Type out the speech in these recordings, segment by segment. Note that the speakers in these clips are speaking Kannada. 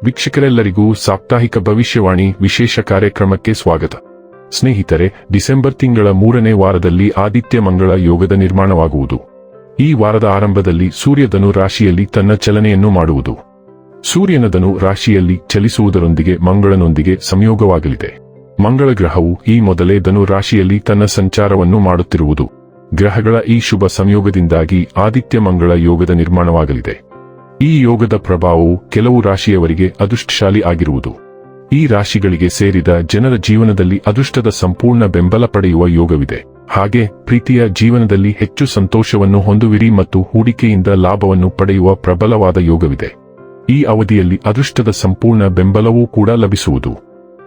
ವೀಕ್ಷಕರೆಲ್ಲರಿಗೂ ಸಾಪ್ತಾಹಿಕ ಭವಿಷ್ಯವಾಣಿ ವಿಶೇಷ ಕಾರ್ಯಕ್ರಮಕ್ಕೆ ಸ್ವಾಗತ. ಸ್ನೇಹಿತರೆ, ಡಿಸೆಂಬರ್ ತಿಂಗಳ 3ನೇ ವಾರದಲ್ಲಿ ಆದಿತ್ಯ ಮಂಗಳ ಯೋಗದ ನಿರ್ಮಾಣವಾಗುವುದು. ಈ ವಾರದ ಆರಂಭದಲ್ಲಿ ಸೂರ್ಯ ಧನು ರಾಶಿಯಲ್ಲಿ ತನ್ನ ಚಲನೆಯನ್ನು ಮಾಡುವುದು. ಸೂರ್ಯನ ಧನು ರಾಶಿಯಲ್ಲಿ ಚಲಿಸುವುದರೊಂದಿಗೆ ಮಂಗಳನೊಂದಿಗೆ ಸಂಯೋಗವಾಗಲಿದೆ. ಮಂಗಳ ಗ್ರಹವು ಈ ಮೊದಲೇ ಧನು ರಾಶಿಯಲ್ಲಿ ತನ್ನ ಸಂಚಾರವನ್ನು ಮಾಡುತ್ತಿರುವುದು. ಗ್ರಹಗಳ ಈ ಶುಭ ಸಂಯೋಗದಿಂದಾಗಿ ಆದಿತ್ಯ ಮಂಗಳ ಯೋಗದ ನಿರ್ಮಾಣವಾಗಲಿದೆ. ಈ ಯೋಗದ ಪ್ರಭಾವವು ಕೆಲವು ರಾಶಿಯವರಿಗೆ ಅದೃಷ್ಟಶಾಲಿ ಆಗಿರುವುದು. ಈ ರಾಶಿಗಳಿಗೆ ಸೇರಿದ ಜನರ ಜೀವನದಲ್ಲಿ ಅದೃಷ್ಟದ ಸಂಪೂರ್ಣ ಬೆಂಬಲ ಪಡೆಯುವ ಯೋಗವಿದೆ. ಹಾಗೆ ಪ್ರೀತಿಯ ಜೀವನದಲ್ಲಿ ಹೆಚ್ಚು ಸಂತೋಷವನ್ನು ಹೊಂದುವಿರಿ ಮತ್ತು ಹೂಡಿಕೆಯಿಂದ ಲಾಭವನ್ನು ಪಡೆಯುವ ಪ್ರಬಲವಾದ ಯೋಗವಿದೆ. ಈ ಅವಧಿಯಲ್ಲಿ ಅದೃಷ್ಟದ ಸಂಪೂರ್ಣ ಬೆಂಬಲವೂ ಕೂಡ ಲಭಿಸುವುದು.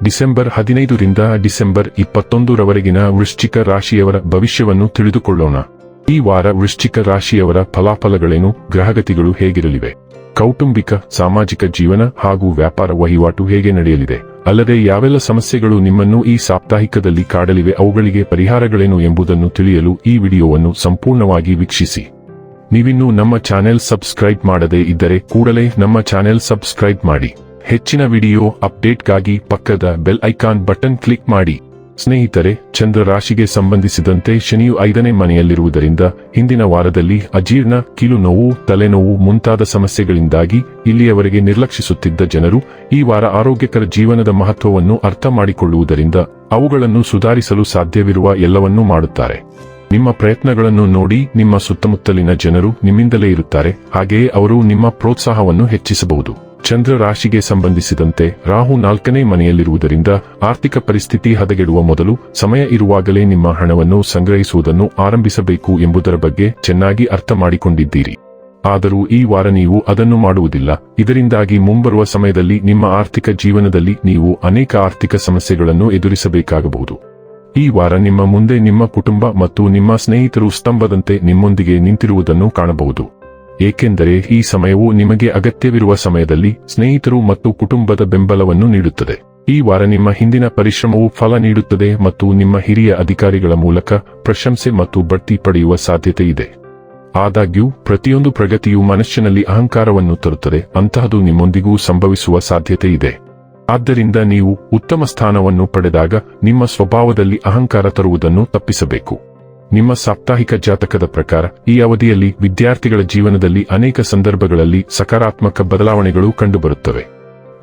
ಡಿಸೆಂಬರ್ 15ರಿಂದ ಡಿಸೆಂಬರ್ 21ರವರೆಗಿನ ವೃಶ್ಚಿಕ ರಾಶಿಯವರ ಭವಿಷ್ಯವನ್ನು ತಿಳಿದುಕೊಳ್ಳೋಣ. ಈ ವಾರ ವೃಶ್ಚಿಕ ರಾಶಿಯವರ ಫಲಾಫಲಗಳೇನು, ಗ್ರಹಗತಿಗಳು ಹೇಗಿರಲಿವೆ, ಕೌಟುಂಬಿಕ ಸಾಮಾಜಿಕ ಜೀವನ ಹಾಗೂ ವ್ಯಾಪಾರ ವಹಿವಾಟು ಹೇಗೆ ನಡೆಯಲಿದೆ, ಅಲ್ಲದೆ ಯಾವೆಲ್ಲ ಸಮಸ್ಯೆಗಳು ನಿಮ್ಮನ್ನು ಈ ಸಾಪ್ತಾಹಿಕದಲ್ಲಿ ಕಾಡಲಿವೆ, ಅವುಗಳಿಗೆ ಪರಿಹಾರಗಳೇನು ಎಂಬುದನ್ನು ತಿಳಿಯಲು ಈ ವಿಡಿಯೋವನ್ನು ಸಂಪೂರ್ಣವಾಗಿ ವೀಕ್ಷಿಸಿ. ನೀವಿನ್ನೂ ನಮ್ಮ ಚಾನೆಲ್ ಸಬ್ಸ್ಕ್ರೈಬ್ ಮಾಡದೇ ಇದ್ದರೆ ಕೂಡಲೇ ನಮ್ಮ ಚಾನೆಲ್ ಸಬ್ಸ್ಕ್ರೈಬ್ ಮಾಡಿ. ಹೆಚ್ಚಿನ ವಿಡಿಯೋ ಅಪ್ಡೇಟ್ಗಾಗಿ ಪಕ್ಕದ ಬೆಲ್ ಐಕಾನ್ ಬಟನ್ ಕ್ಲಿಕ್ ಮಾಡಿ. ಸ್ನೇಹಿತರೆ, ಚಂದ್ರ ರಾಶಿಗೆ ಸಂಬಂಧಿಸಿದಂತೆ ಶನಿಯು 5ನೇ ಮನೆಯಲ್ಲಿರುವುದರಿಂದ ಹಿಂದಿನ ವಾರದಲ್ಲಿ ಅಜೀರ್ಣ, ಕೀಲು ನೋವು, ತಲೆನೋವು ಮುಂತಾದ ಸಮಸ್ಯೆಗಳಿಂದಾಗಿ ಇಲ್ಲಿಯವರೆಗೆ ನಿರ್ಲಕ್ಷಿಸುತ್ತಿದ್ದ ಜನರು ಈ ವಾರ ಆರೋಗ್ಯಕರ ಜೀವನದ ಮಹತ್ವವನ್ನು ಅರ್ಥ ಮಾಡಿಕೊಳ್ಳುವುದರಿಂದ ಅವುಗಳನ್ನು ಸುಧಾರಿಸಲು ಸಾಧ್ಯವಿರುವ ಎಲ್ಲವನ್ನೂ ಮಾಡುತ್ತಾರೆ. ನಿಮ್ಮ ಪ್ರಯತ್ನಗಳನ್ನು ನೋಡಿ ನಿಮ್ಮ ಸುತ್ತಮುತ್ತಲಿನ ಜನರು ನಿಮ್ಮಿಂದಲೇ ಇರುತ್ತಾರೆ. ಹಾಗೆಯೇ ಅವರು ನಿಮ್ಮ ಪ್ರೋತ್ಸಾಹವನ್ನು ಹೆಚ್ಚಿಸಬಹುದು. ಚಂದ್ರ ರಾಶಿಗೆ ಸಂಬಂಧಿಸಿದಂತೆ ರಾಹು 4ನೇ ಮನೆಯಲ್ಲಿರುವುದರಿಂದ ಆರ್ಥಿಕ ಪರಿಸ್ಥಿತಿ ಹದಗೆಡುವ ಮೊದಲು ಸಮಯ ಇರುವಾಗಲೇ ನಿಮ್ಮ ಹಣವನ್ನು ಸಂಗ್ರಹಿಸುವುದನ್ನು ಆರಂಭಿಸಬೇಕು ಎಂಬುದರ ಬಗ್ಗೆ ಚೆನ್ನಾಗಿ ಅರ್ಥ ಮಾಡಿಕೊಂಡಿದ್ದೀರಿ. ಆದರೂ ಈ ವಾರ ನೀವು ಅದನ್ನು ಮಾಡುವುದಿಲ್ಲ. ಇದರಿಂದಾಗಿ ಮುಂಬರುವ ಸಮಯದಲ್ಲಿ ನಿಮ್ಮ ಆರ್ಥಿಕ ಜೀವನದಲ್ಲಿ ನೀವು ಅನೇಕ ಆರ್ಥಿಕ ಸಮಸ್ಯೆಗಳನ್ನು ಎದುರಿಸಬೇಕಾಗಬಹುದು. ಈ ವಾರ ನಿಮ್ಮ ಮುಂದೆ ನಿಮ್ಮ ಕುಟುಂಬ ಮತ್ತು ನಿಮ್ಮ ಸ್ನೇಹಿತರು ಸ್ತಂಭದಂತೆ ನಿಮ್ಮೊಂದಿಗೆ ನಿಂತಿರುವುದನ್ನು ಕಾಣಬಹುದು. ಏಕೆಂದರೆ ಈ ಸಮಯವು ನಿಮಗೆ ಅಗತ್ಯವಿರುವ ಸಮಯದಲ್ಲಿ ಸ್ನೇಹಿತರು ಮತ್ತು ಕುಟುಂಬದ ಬೆಂಬಲವನ್ನು ನೀಡುತ್ತದೆ. ಈ ವಾರ ನಿಮ್ಮ ಹಿಂದಿನ ಪರಿಶ್ರಮವು ಫಲ ನೀಡುತ್ತದೆ ಮತ್ತು ನಿಮ್ಮ ಹಿರಿಯ ಅಧಿಕಾರಿಗಳ ಮೂಲಕ ಪ್ರಶಂಸೆ ಮತ್ತು ಬಡ್ತಿ ಪಡೆಯುವ ಸಾಧ್ಯತೆ ಇದೆ. ಆದಾಗ್ಯೂ ಪ್ರತಿಯೊಂದು ಪ್ರಗತಿಯು ಮನುಷ್ಯನಲ್ಲಿ ಅಹಂಕಾರವನ್ನು ತರುತ್ತದೆ. ಅಂತಹದು ನಿಮ್ಮೊಂದಿಗೂ ಸಂಭವಿಸುವ ಸಾಧ್ಯತೆ ಇದೆ. ಆದ್ದರಿಂದ ನೀವು ಉತ್ತಮ ಸ್ಥಾನವನ್ನು ಪಡೆದಾಗ ನಿಮ್ಮ ಸ್ವಭಾವದಲ್ಲಿ ಅಹಂಕಾರ ತರುವುದನ್ನು ತಪ್ಪಿಸಬೇಕು. ನಿಮ್ಮ ಸಾಪ್ತಾಹಿಕ ಜಾತಕದ ಪ್ರಕಾರ ಈ ಅವಧಿಯಲ್ಲಿ ವಿದ್ಯಾರ್ಥಿಗಳ ಜೀವನದಲ್ಲಿ ಅನೇಕ ಸಂದರ್ಭಗಳಲ್ಲಿ ಸಕಾರಾತ್ಮಕ ಬದಲಾವಣೆಗಳು ಕಂಡುಬರುತ್ತವೆ.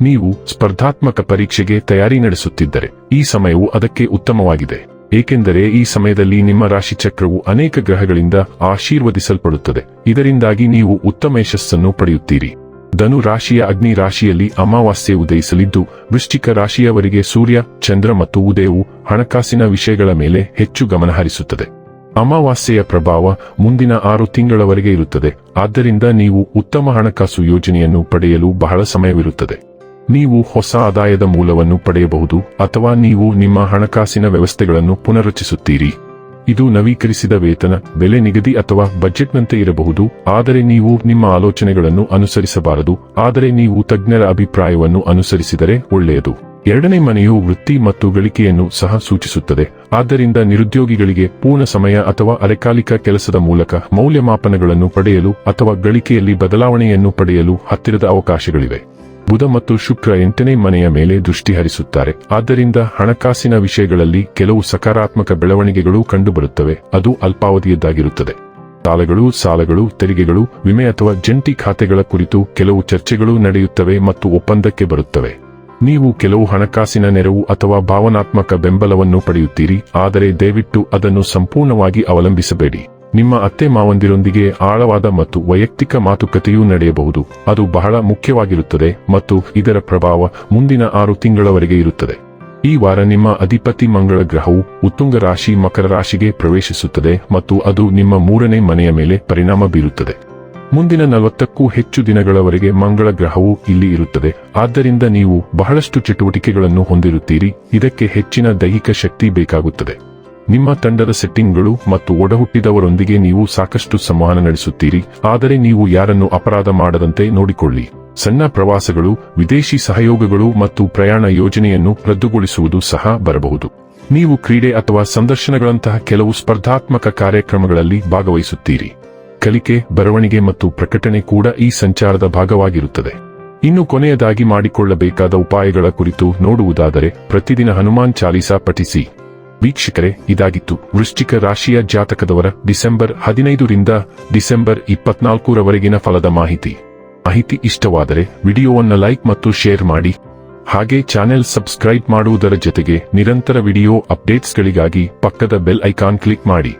ನೀವು ಸ್ಪರ್ಧಾತ್ಮಕ ಪರೀಕ್ಷೆಗೆ ತಯಾರಿ ನಡೆಸುತ್ತಿದ್ದರೆ ಈ ಸಮಯವು ಅದಕ್ಕೆ ಉತ್ತಮವಾಗಿದೆ. ಏಕೆಂದರೆ ಈ ಸಮಯದಲ್ಲಿ ನಿಮ್ಮ ರಾಶಿಚಕ್ರವು ಅನೇಕ ಗ್ರಹಗಳಿಂದ ಆಶೀರ್ವದಿಸಲ್ಪಡುತ್ತದೆ. ಇದರಿಂದಾಗಿ ನೀವು ಉತ್ತಮ ಯಶಸ್ಸನ್ನು ಪಡೆಯುತ್ತೀರಿ. ಧನು ರಾಶಿಯ ಅಗ್ನಿ ರಾಶಿಯಲ್ಲಿ ಅಮಾವಾಸ್ಯೆ ಉದಯಿಸಲಿದ್ದು, ವೃಶ್ಚಿಕ ರಾಶಿಯವರಿಗೆ ಸೂರ್ಯ, ಚಂದ್ರ ಮತ್ತು ಉದಯವು ಹಣಕಾಸಿನ ವಿಷಯಗಳ ಮೇಲೆ ಹೆಚ್ಚು ಗಮನಹರಿಸುತ್ತದೆ. ಅಮಾವಾಸ್ಯೆಯ ಪ್ರಭಾವ ಮುಂದಿನ 6 ತಿಂಗಳವರೆಗೆ ಇರುತ್ತದೆ. ಆದ್ದರಿಂದ ನೀವು ಉತ್ತಮ ಹಣಕಾಸು ಯೋಜನೆಯನ್ನು ಪಡೆಯಲು ಬಹಳ ಸಮಯವಿರುತ್ತದೆ. ನೀವು ಹೊಸ ಆದಾಯದ ಮೂಲವನ್ನು ಪಡೆಯಬಹುದು ಅಥವಾ ನೀವು ನಿಮ್ಮ ಹಣಕಾಸಿನ ವ್ಯವಸ್ಥೆಗಳನ್ನು ಪುನರ್ರಚಿಸುತ್ತೀರಿ. ಇದು ನವೀಕರಿಸಿದ ವೇತನ, ಬೆಲೆ ನಿಗದಿ ಅಥವಾ ಬಜೆಟ್ನಂತೆ ಇರಬಹುದು. ಆದರೆ ನೀವು ನಿಮ್ಮ ಆಲೋಚನೆಗಳನ್ನು ಅನುಸರಿಸಬಾರದು. ಆದರೆ ನೀವು ತಜ್ಞರ ಅಭಿಪ್ರಾಯವನ್ನು ಅನುಸರಿಸಿದರೆ ಒಳ್ಳೆಯದು. 2ನೇ ಮನೆಯು ವೃತ್ತಿ ಮತ್ತು ಗಳಿಕೆಯನ್ನು ಸಹ ಸೂಚಿಸುತ್ತದೆ. ಆದ್ದರಿಂದ ನಿರುದ್ಯೋಗಿಗಳಿಗೆ ಪೂರ್ಣ ಸಮಯ ಅಥವಾ ಅರೆಕಾಲಿಕ ಕೆಲಸದ ಮೂಲಕ ಮೌಲ್ಯಮಾಪನಗಳನ್ನು ಪಡೆಯಲು ಅಥವಾ ಗಳಿಕೆಯಲ್ಲಿ ಬದಲಾವಣೆಯನ್ನು ಪಡೆಯಲು ಹತ್ತಿರದ ಅವಕಾಶಗಳಿವೆ. ಬುಧ ಮತ್ತು ಶುಕ್ರ 8ನೇ ಮನೆಯ ಮೇಲೆ ದೃಷ್ಟಿ ಹರಿಸುತ್ತಾರೆ. ಆದ್ದರಿಂದ ಹಣಕಾಸಿನ ವಿಷಯಗಳಲ್ಲಿ ಕೆಲವು ಸಕಾರಾತ್ಮಕ ಬೆಳವಣಿಗೆಗಳು ಕಂಡುಬರುತ್ತವೆ. ಅದು ಅಲ್ಪಾವಧಿಯದ್ದಾಗಿರುತ್ತದೆ. ಸಾಲಗಳು, ತೆರಿಗೆಗಳು, ವಿಮೆ ಅಥವಾ ಜಂಟಿ ಖಾತೆಗಳ ಕುರಿತು ಕೆಲವು ಚರ್ಚೆಗಳು ನಡೆಯುತ್ತವೆ ಮತ್ತು ಒಪ್ಪಂದಕ್ಕೆ ಬರುತ್ತವೆ. ನೀವು ಕೆಲವು ಹಣಕಾಸಿನ ನೆರವು ಅಥವಾ ಭಾವನಾತ್ಮಕ ಬೆಂಬಲವನ್ನು ಪಡೆಯುತ್ತೀರಿ. ಆದರೆ ದಯವಿಟ್ಟು ಅದನ್ನು ಸಂಪೂರ್ಣವಾಗಿ ಅವಲಂಬಿಸಬೇಡಿ. ನಿಮ್ಮ ಅತ್ತೆ ಮಾವಂದಿರೊಂದಿಗೆ ಆಳವಾದ ಮತ್ತು ವೈಯಕ್ತಿಕ ಮಾತುಕತೆಯೂ ನಡೆಯಬಹುದು. ಅದು ಬಹಳ ಮುಖ್ಯವಾಗಿರುತ್ತದೆ ಮತ್ತು ಇದರ ಪ್ರಭಾವ ಮುಂದಿನ 6 ತಿಂಗಳವರೆಗೆ ಇರುತ್ತದೆ. ಈ ವಾರ ನಿಮ್ಮ ಅಧಿಪತಿ ಮಂಗಳ ಗ್ರಹವು ಉತ್ತುಂಗ ರಾಶಿ ಮಕರ ರಾಶಿಗೆ ಪ್ರವೇಶಿಸುತ್ತದೆ ಮತ್ತು ಅದು ನಿಮ್ಮ 3ನೇ ಮನೆಯ ಮೇಲೆ ಪರಿಣಾಮ ಬೀರುತ್ತದೆ. ಮುಂದಿನ 40ಕ್ಕೂ ಹೆಚ್ಚು ದಿನಗಳವರೆಗೆ ಮಂಗಳ ಗ್ರಹವು ಇಲ್ಲಿ ಇರುತ್ತದೆ. ಆದ್ದರಿಂದ ನೀವು ಬಹಳಷ್ಟು ಚಟುವಟಿಕೆಗಳನ್ನು ಹೊಂದಿರುತ್ತೀರಿ. ಇದಕ್ಕೆ ಹೆಚ್ಚಿನ ದೈಹಿಕ ಶಕ್ತಿ ಬೇಕಾಗುತ್ತದೆ. ನಿಮ್ಮ ತಂಡದ ಸೆಟ್ಟಿಂಗ್ಗಳು ಮತ್ತು ಒಡಹುಟ್ಟಿದವರೊಂದಿಗೆ ನೀವು ಸಾಕಷ್ಟು ಸಂವಹನ ನಡೆಸುತ್ತೀರಿ. ಆದರೆ ನೀವು ಯಾರನ್ನು ಅಪರಾಧ ಮಾಡದಂತೆ ನೋಡಿಕೊಳ್ಳಿ. ಸಣ್ಣ ಪ್ರವಾಸಗಳು, ವಿದೇಶಿ ಸಹಯೋಗಗಳು ಮತ್ತು ಪ್ರಯಾಣ ಯೋಜನೆಯನ್ನು ರದ್ದುಗೊಳಿಸುವುದು ಸಹ ಬರಬಹುದು. ನೀವು ಕ್ರೀಡೆ ಅಥವಾ ಸಂದರ್ಶನಗಳಂತಹ ಕೆಲವು ಸ್ಪರ್ಧಾತ್ಮಕ ಕಾರ್ಯಕ್ರಮಗಳಲ್ಲಿ ಭಾಗವಹಿಸುತ್ತೀರಿ. ಕಲಿಕೆ, ಬರವಣಿಗೆ ಮತ್ತು ಪ್ರಕಟಣೆ ಕೂಡ ಈ ಸಂಚಾರದ ಭಾಗವಾಗಿರುತ್ತದೆ. ಇನ್ನು ಕೊನೆಯದಾಗಿ ಮಾಡಿಕೊಳ್ಳಬೇಕಾದ ಉಪಾಯಗಳ ಕುರಿತು ನೋಡುವುದಾದರೆ ಪ್ರತಿದಿನ ಹನುಮಾನ್ ಚಾಲೀಸಾ ಪಠಿಸಿ. ವೀಕ್ಷಕರೇ, ಇದಾಗಿತ್ತು ವೃಶ್ಚಿಕ ರಾಶಿಯ ಜಾತಕದವರ ಡಿಸೆಂಬರ್ 15 ರಿಂದ ಡಿಸೆಂಬರ್ 24 ರವರೆಗಿನ ಫಲದ ಮಾಹಿತಿ ಇಷ್ಟವಾದರೆ ವಿಡಿಯೋವನ್ನು ಲೈಕ್ ಮತ್ತು ಶೇರ್ ಮಾಡಿ. ಹಾಗೆ ಚಾನೆಲ್ ಸಬ್ಸ್ಕ್ರೈಬ್ ಮಾಡುವುದರ ಜೊತೆಗೆ ನಿರಂತರ ವಿಡಿಯೋ ಅಪ್ಡೇಟ್ಸ್ಗಳಿಗಾಗಿ ಪಕ್ಕದ ಬೆಲ್ ಐಕಾನ್ ಕ್ಲಿಕ್ ಮಾಡಿ.